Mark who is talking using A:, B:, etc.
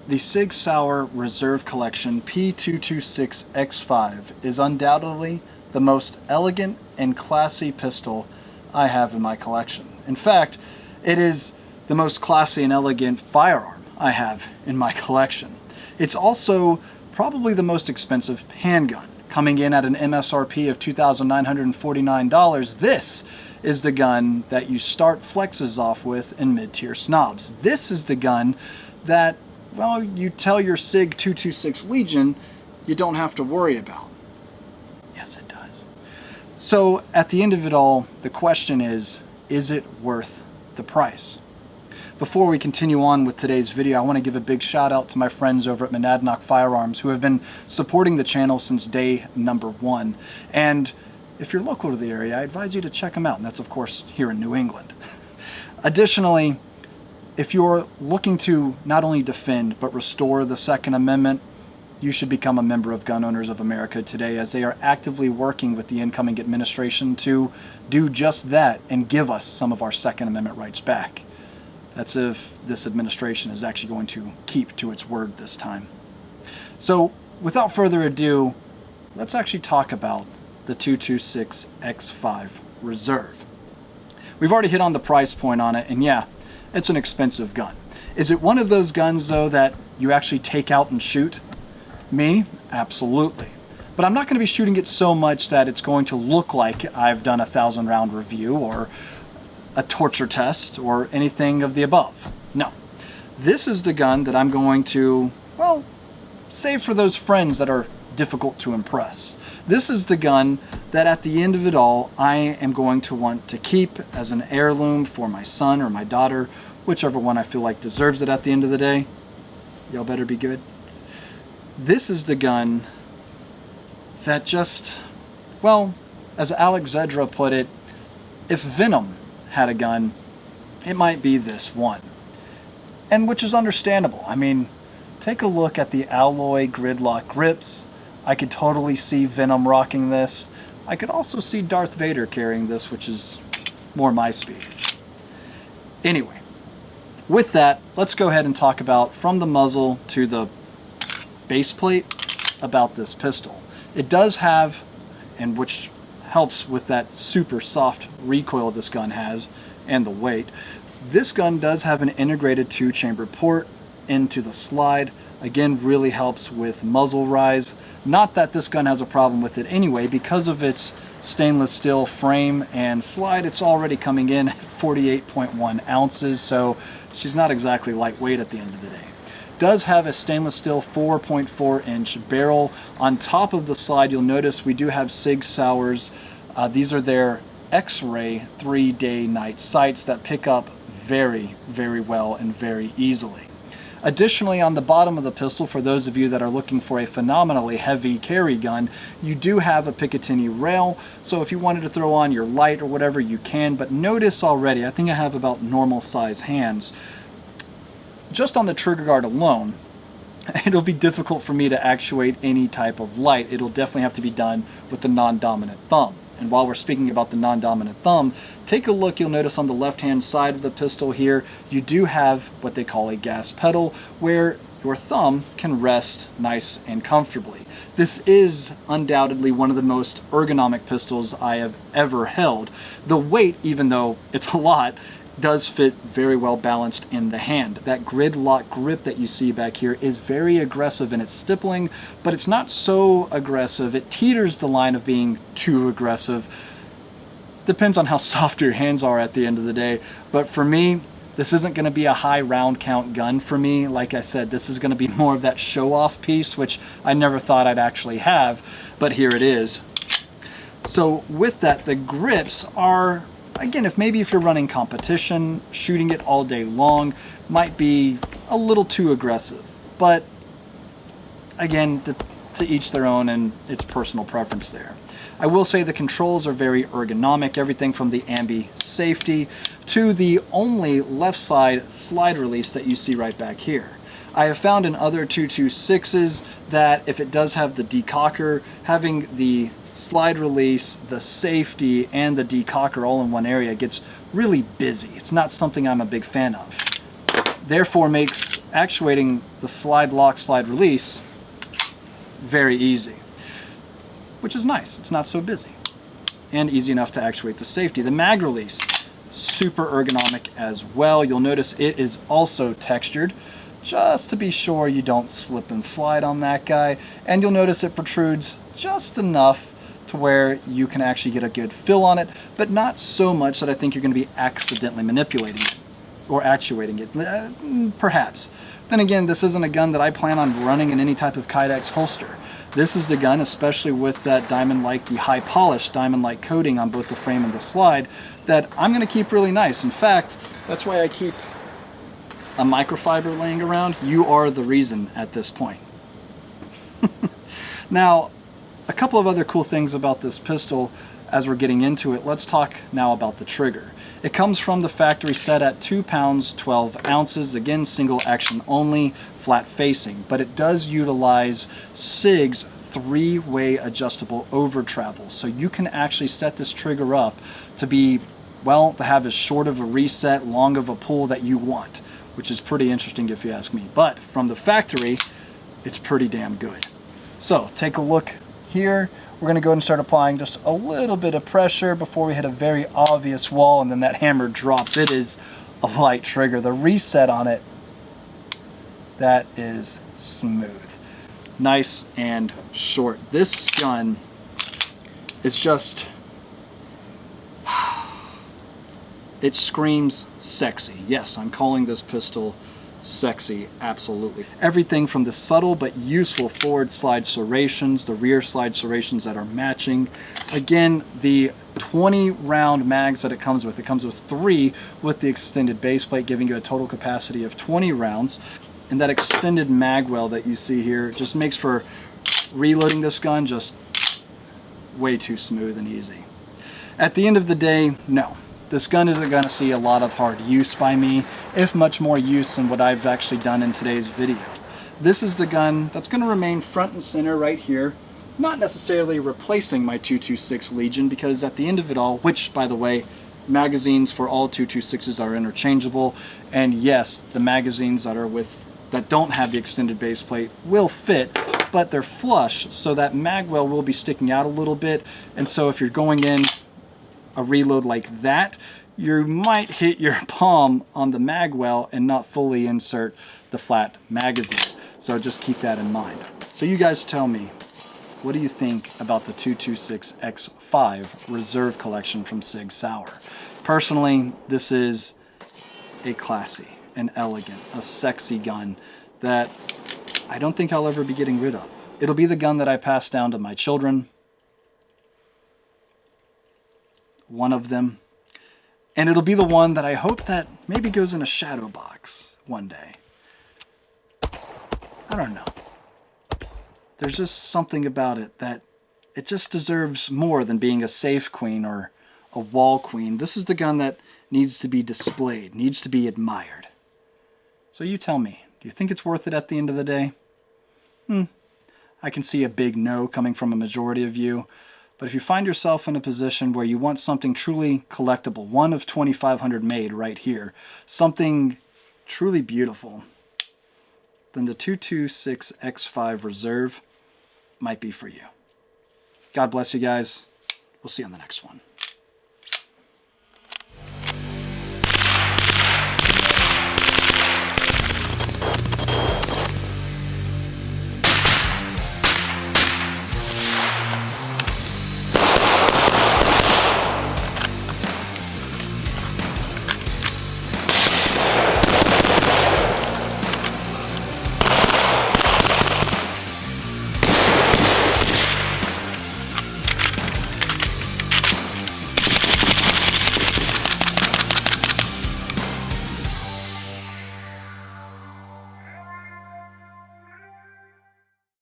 A: The SIG Sauer Reserve Collection P226-XFive is undoubtedly the most elegant and classy pistol I have in my collection. In fact, it is the most classy and elegant firearm I have in my collection. It's also probably the most expensive handgun, coming in at an MSRP of $2,949. This is the gun that you start flexes off with in mid-tier snobs. This is the gun that, well, you tell your SIG 226 Legion you don't have to worry about. Yes, it does. So at the end of it all, the question is it worth the price? Before we continue on with today's video, I want to give a big shout out to my friends over at Monadnock Firearms who have been supporting the channel since day number one. And if you're local to the area, I advise you to check them out. And that's, of course, here in New England. Additionally, if you're looking to not only defend but restore the Second Amendment, you should become a member of Gun Owners of America today, as they are actively working with the incoming administration to do just that and give us some of our Second Amendment rights back. That's if this administration is actually going to keep to its word this time. So without further ado, let's actually talk about the 226-XFive Reserve. We've already hit on the price point on it, and yeah, it's an expensive gun. Is it one of those guns, though, that you actually take out and shoot? Me? Absolutely. But I'm not going to be shooting it so much that it's going to look like I've done a 1,000-round review or a torture test or anything of the above. No. This is the gun that I'm going to, well, save for those friends that are difficult to impress. This is the gun that at the end of it all, I am going to want to keep as an heirloom for my son or my daughter, whichever one I feel like deserves it at the end of the day. Y'all better be good. This is the gun that just, well, as Alex Zedra put it, if Venom had a gun, it might be this one. And which is understandable. I mean, take a look at the alloy gridlock grips. I could totally see Venom rocking this. I could also see Darth Vader carrying this, which is more my speed. Anyway, with that, let's go ahead and talk about from the muzzle to the base plate about this pistol. It does have, and which helps with that super soft recoil this gun has and the weight, this gun does have an integrated 2-chamber port into the slide. Again, really helps with muzzle rise. Not that this gun has a problem with it anyway, because of its stainless steel frame and slide. It's already coming in at 48.1 ounces, so she's not exactly lightweight at the end of the day. Does have a stainless steel 4.4-inch barrel. On top of the slide, you'll notice we do have SIG Sauer's. These are their X-ray 3-day night sights that pick up very, very well and very easily. Additionally, on the bottom of the pistol, for those of you that are looking for a phenomenally heavy carry gun, you do have a Picatinny rail, so if you wanted to throw on your light or whatever, you can. But notice already, I think I have about normal size hands. Just on the trigger guard alone, it'll be difficult for me to actuate any type of light. It'll definitely have to be done with the non-dominant thumb. And while we're speaking about the non-dominant thumb, take a look. You'll notice on the left-hand side of the pistol here, you do have what they call a gas pedal, where your thumb can rest nice and comfortably. This is undoubtedly one of the most ergonomic pistols I have ever held. The weight, even though it's a lot, does fit very well balanced in the hand. That grid lock grip that you see back here is very aggressive in its stippling, but it's not so aggressive. It teeters the line of being too aggressive. Depends on how soft your hands are at the end of the day. But for me, this isn't going to be a high round count gun for me. Like I said, this is going to be more of that show off piece, which I never thought I'd actually have, but here it is. So with that, the grips are, again, if you're running competition, shooting it all day long might be a little too aggressive. But again, to each their own, and it's personal preference there. I will say the controls are very ergonomic, everything from the ambi safety to the only left side slide release that you see right back here. I have found in other 226s that if it does have the decocker, having the slide release, the safety, and the decocker all in one area gets really busy. It's not something I'm a big fan of. Therefore makes actuating the slide lock, slide release, very easy, which is nice. It's not so busy and easy enough to actuate the safety. The mag release, super ergonomic as well. You'll notice it is also textured, just to be sure you don't slip and slide on that guy. And you'll notice it protrudes just enough to where you can actually get a good feel on it, but not so much that I think you're going to be accidentally manipulating it or actuating it, perhaps. Then again, this isn't a gun that I plan on running in any type of Kydex holster. This is the gun, especially with that diamond-like, the high polished diamond-like coating on both the frame and the slide, that I'm going to keep really nice. In fact, that's why I keep a microfiber laying around. You are the reason at this point. Now, a couple of other cool things about this pistol as we're getting into it. Let's talk now about the trigger. It comes from the factory set at 2 pounds 12 ounces. Again, single action only, flat facing, but it does utilize SIG's 3-way adjustable over travel. So you can actually set this trigger up to be, well, to have as short of a reset, long of a pull that you want, which is pretty interesting if you ask me. But from the factory, it's pretty damn good. So take a look here. We're going to go ahead and start applying just a little bit of pressure before we hit a very obvious wall, and then that hammer drops. It is a light trigger. The reset on it, that is smooth. Nice and short. This gun is just, it screams sexy. Yes, I'm calling this pistol sexy, absolutely. Everything from the subtle but useful forward slide serrations, the rear slide serrations that are matching. Again, the 20 round mags that it comes with 3 with the extended base plate, giving you a total capacity of 20 rounds. And that extended mag well that you see here just makes for reloading this gun just way too smooth and easy. At the end of the day, no. This gun isn't going to see a lot of hard use by me, if much more use than what I've actually done in today's video. This is the gun that's going to remain front and center right here, not necessarily replacing my 226 Legion, because at the end of it all, which, by the way, magazines for all 226s are interchangeable, and yes, the magazines that don't have the extended base plate will fit, but they're flush, so that mag well will be sticking out a little bit, and so if you're going in a reload like that, you might hit your palm on the mag well and not fully insert the flat magazine. So just keep that in mind. So you guys tell me, what do you think about the 226-XFive Reserve Collection from SIG Sauer? Personally, this is a classy, an elegant, a sexy gun that I don't think I'll ever be getting rid of. It'll be the gun that I pass down to my children, one of them, and it'll be the one that I hope that maybe goes in a shadow box one day. I don't know. There's just something about it that it just deserves more than being a safe queen or a wall queen. This is the gun that needs to be displayed, needs to be admired. So you tell me, do you think it's worth it at the end of the day? I can see a big no coming from a majority of you. But if you find yourself in a position where you want something truly collectible, one of 2,500 made right here, something truly beautiful, then the 226-XFive Reserve might be for you. God bless you guys. We'll see you on the next one.